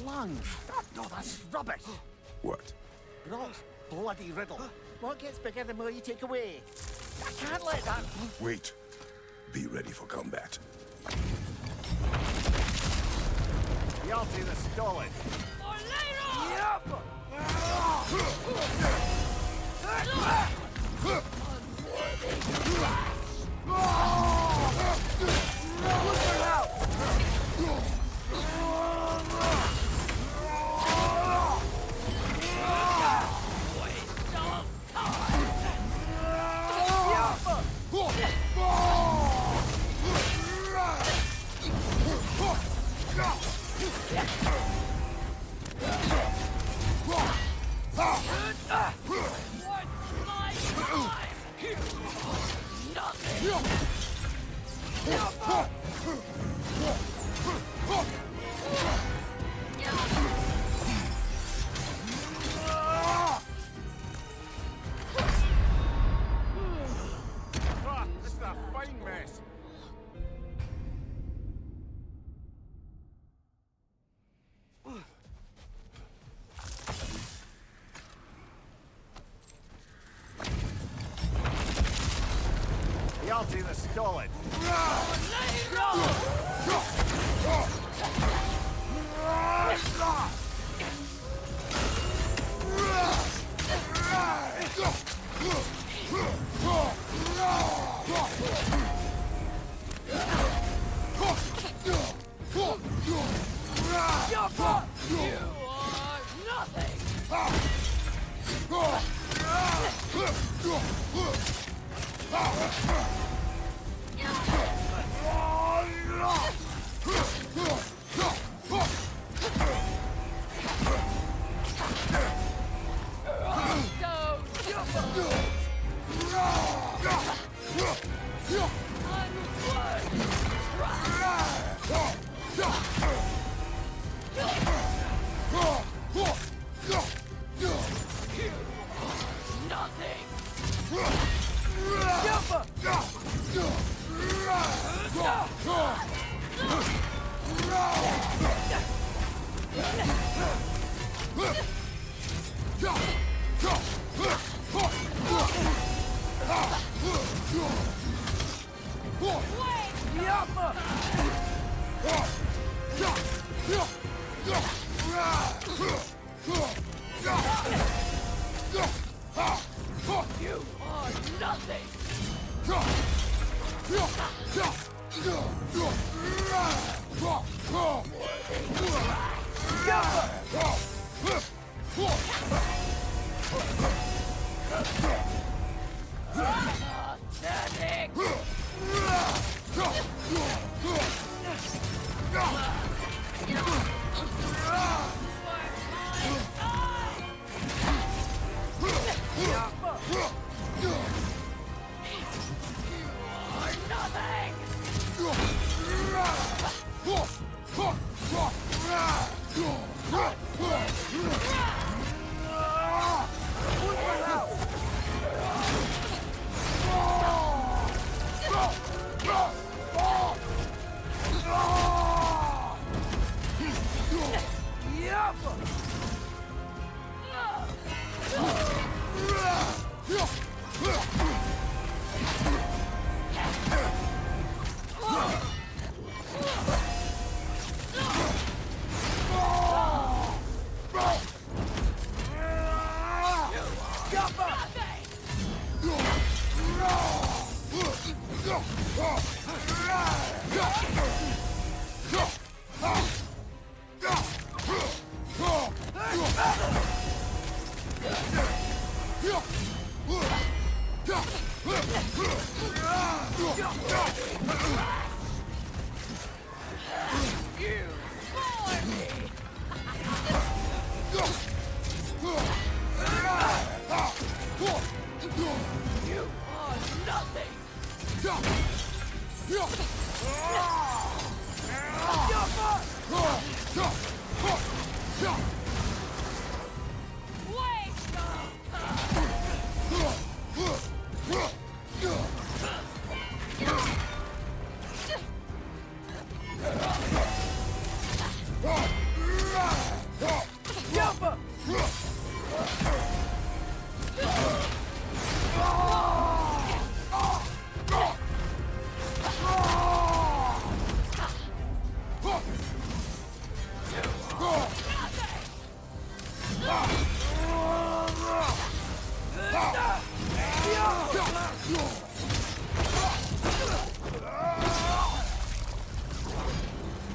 Lungs. No, that's rubbish. What? Gross bloody riddle. What gets bigger the more you take away? I can't let that... Wait. Be ready for combat. HJALTI the STOLID. For later! This is a fine mess. HJALTI the STOLID.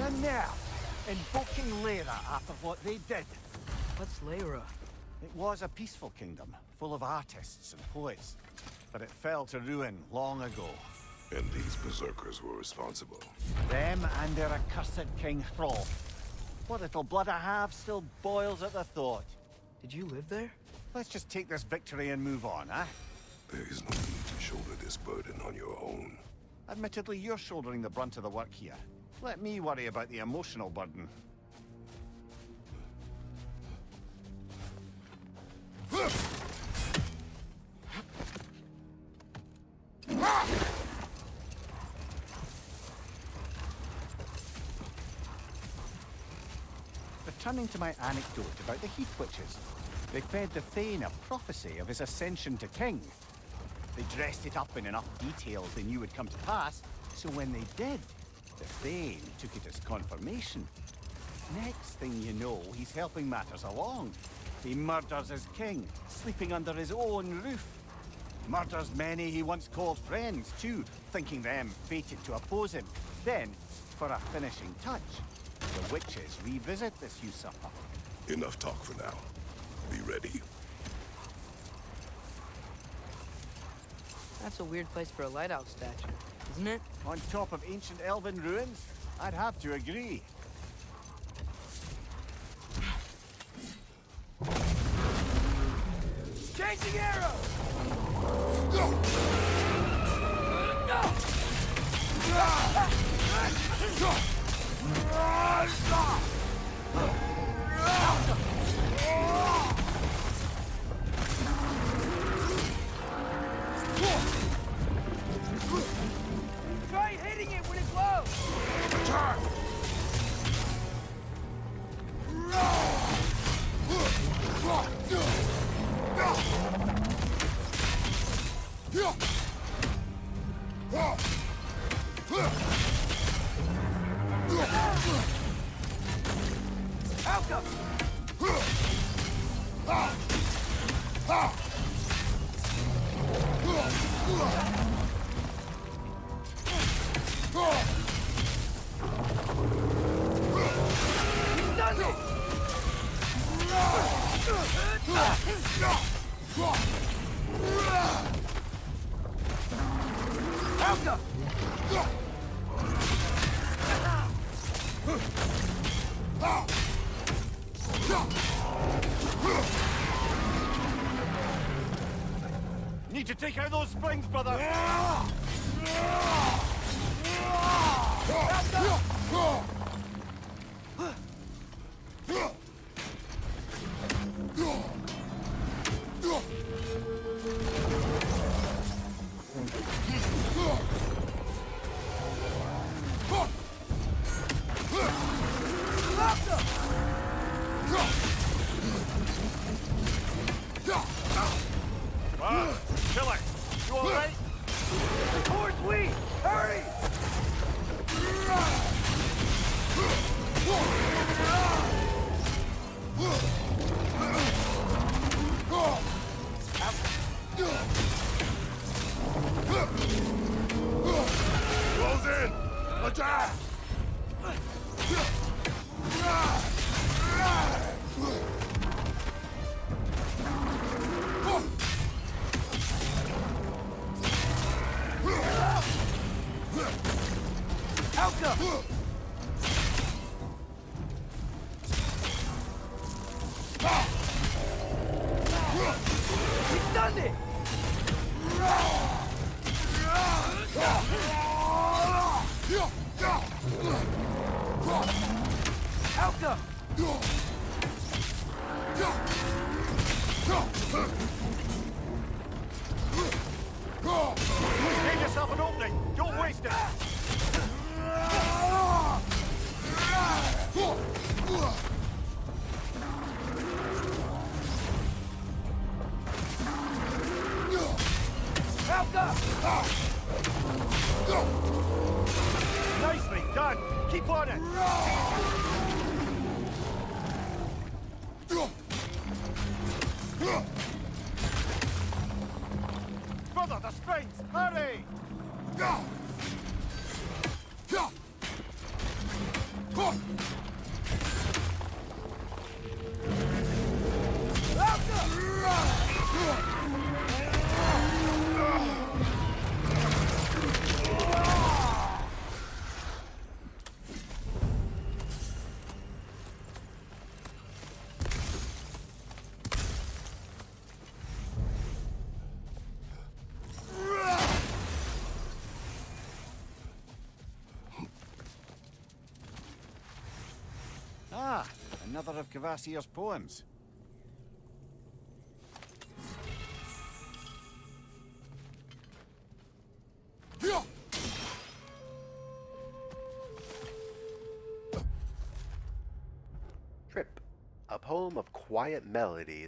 And now, invoking Lyra after what they did. What's Lyra? It was a peaceful kingdom, full of artists and poets. But it fell to ruin long ago. And these berserkers were responsible. Them and their accursed King Thrall. What little blood I have still boils at the thought. Did you live there? Let's just take this victory and move on, eh? There is no need to shoulder this burden on your own. Admittedly, you're shouldering the brunt of the work here. Let me worry about the emotional burden. Returning to my anecdote about the Heath Witches, they fed the Thane a prophecy of his ascension to king. They dressed it up in enough details they knew would come to pass, so when they did, the Thane took it as confirmation. Next thing you know, he's helping matters along. He murders his king, sleeping under his own roof. Murders many he once called friends, too, thinking them fated to oppose him. Then, for a finishing touch, the witches revisit this usurper. Enough talk for now. Be ready. That's a weird place for a lighthouse statue, isn't it? On top of ancient elven ruins? I'd have to agree. Chasing arrow! Try hitting it when it's low! Attack! Outcome! He's done it! Outcome! Need to take out those springs, brother! Killer, you alright? Towards we! Hurry! Close in! Attack! Outcome! He's done it! Outcome! Give yourself an opening! Don't waste it! Outcome! Nicely done! Keep on it! Brother, the springs! Hurry! Ah, another of Kvasir's poems. Trip, a poem of quiet melody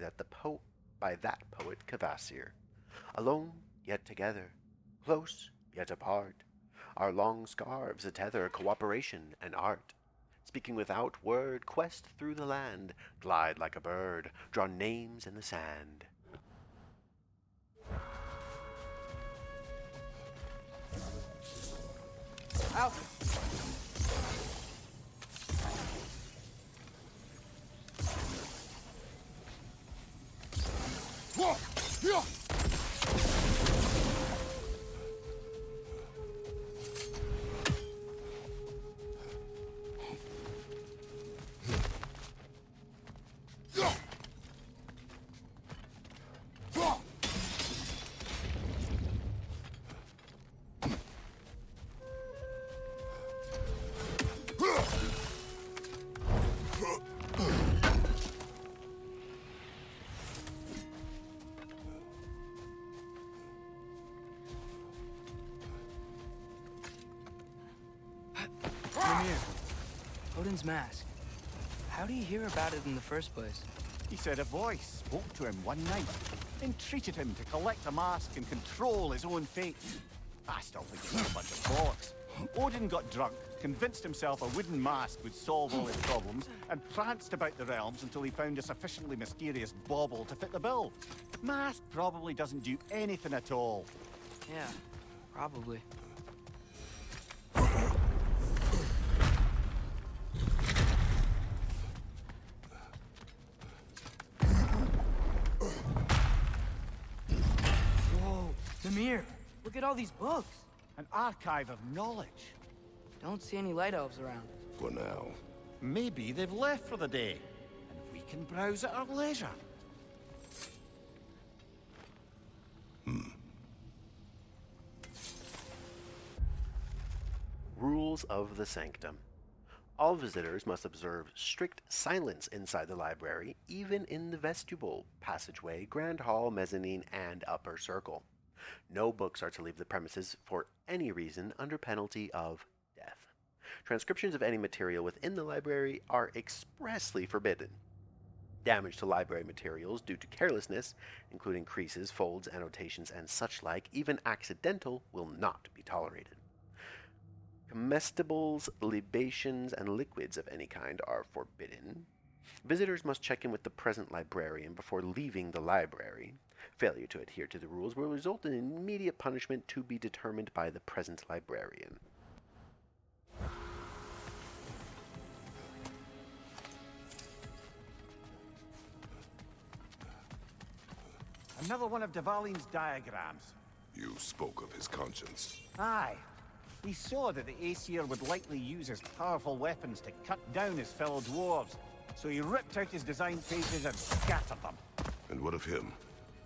by that poet Kvasir. Alone, yet together, close, yet apart, our long scarves a tether cooperation and art. Speaking without word, quest through the land, glide like a bird, draw names in the sand. Out! Mimir, Odin's mask. How do you hear about it in the first place? He said a voice spoke to him one night, entreated him to collect a mask and control his own fate. I still think it's a bunch of bollocks. Odin got drunk, convinced himself a wooden mask would solve all his problems, and pranced about the realms until he found a sufficiently mysterious bauble to fit the bill. Mask probably doesn't do anything at all. Yeah, probably. Whoa, Mimir, look at all these books. An archive of knowledge. Don't see any light elves around. For now. Maybe they've left for the day, and we can browse at our leisure. Rules of the Sanctum. All visitors must observe strict silence inside the library, even in the vestibule, passageway, grand hall, mezzanine, and upper circle. No books are to leave the premises for any reason under penalty of death. Transcriptions of any material within the library are expressly forbidden. Damage to library materials due to carelessness, including creases, folds, annotations, and such like, even accidental, will not be tolerated. Comestibles, libations, and liquids of any kind are forbidden. Visitors must check in with the present librarian before leaving the library. Failure to adhere to the rules will result in immediate punishment to be determined by the present librarian. Another one of Dvalin's diagrams. You spoke of his conscience. Aye. He saw that the Aesir would likely use his powerful weapons to cut down his fellow dwarves, so he ripped out his design pages and scattered them. And what of him?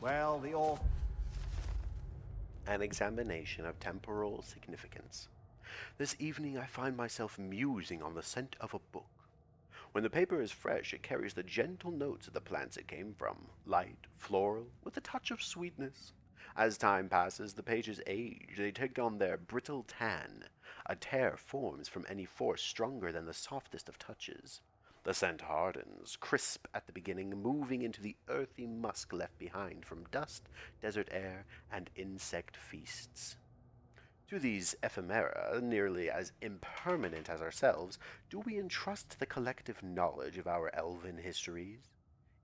Well, they all... An examination of temporal significance. This evening I find myself musing on the scent of a book. When the paper is fresh, it carries the gentle notes of the plants it came from, light, floral, with a touch of sweetness. As time passes, the pages age, they take on their brittle tan. A tear forms from any force stronger than the softest of touches. The scent hardens, crisp at the beginning, moving into the earthy musk left behind from dust, desert air, and insect feasts. To these ephemera, nearly as impermanent as ourselves, do we entrust the collective knowledge of our elven histories?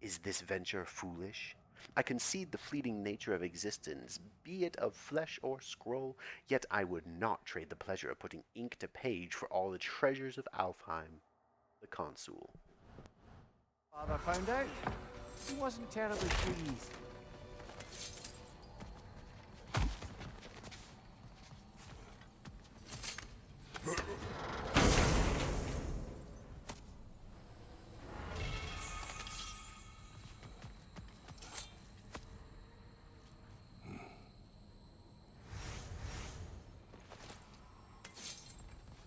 Is this venture foolish? I concede the fleeting nature of existence, be it of flesh or scroll, yet I would not trade the pleasure of putting ink to page for all the treasures of Alfheim. The Consul. Father found out. He wasn't terribly pleased.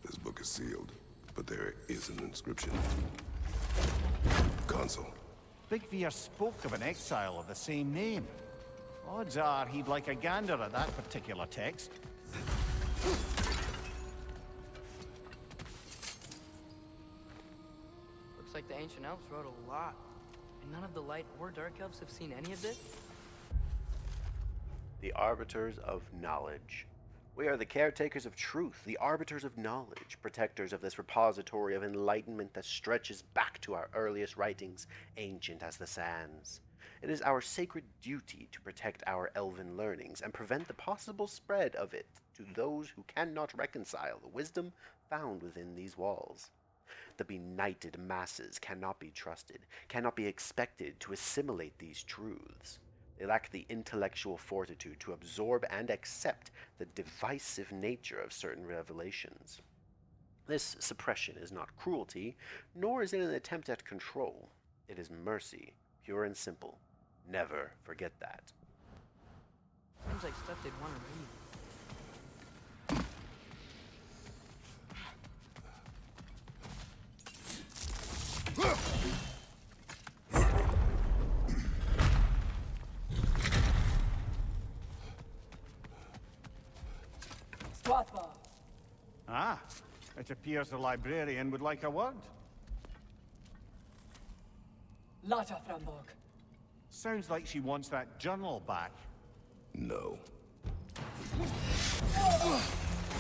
This book is sealed, but there is an inscription. Consul. Big Veer spoke of an exile of the same name. Odds are he'd like a gander at that particular text. Looks like the ancient elves wrote a lot. And none of the light or dark elves have seen any of this? The Arbiters of Knowledge. We are the caretakers of truth, the arbiters of knowledge, protectors of this repository of enlightenment that stretches back to our earliest writings, ancient as the sands. It is our sacred duty to protect our elven learnings and prevent the possible spread of it to those who cannot reconcile the wisdom found within these walls. The benighted masses cannot be trusted, cannot be expected to assimilate these truths. They lack the intellectual fortitude to absorb and accept the divisive nature of certain revelations. This suppression is not cruelty, nor is it an attempt at control. It is mercy, pure and simple. Never forget that. Seems like stuff they'd want to read. Ah, it appears the librarian would like a word. Lata Frambog. Sounds like she wants that journal back. No.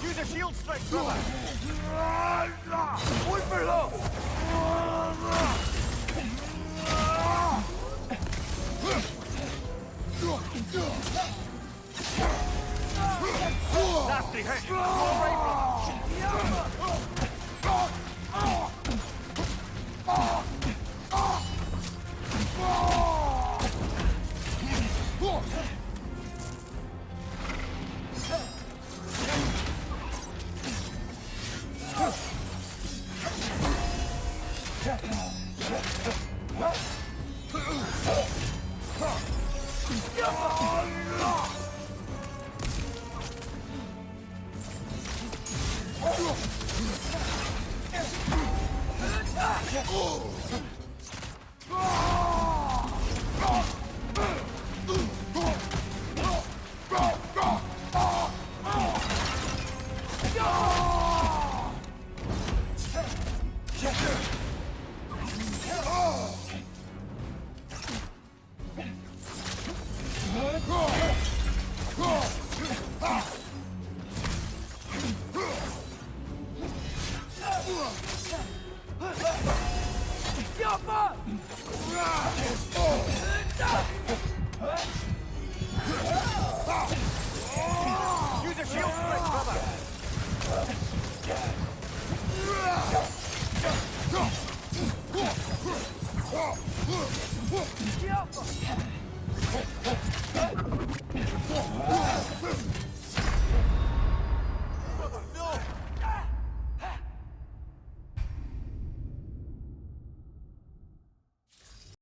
Use a shield strike, brother! Nasty hit! All right, use a shield strike, brother!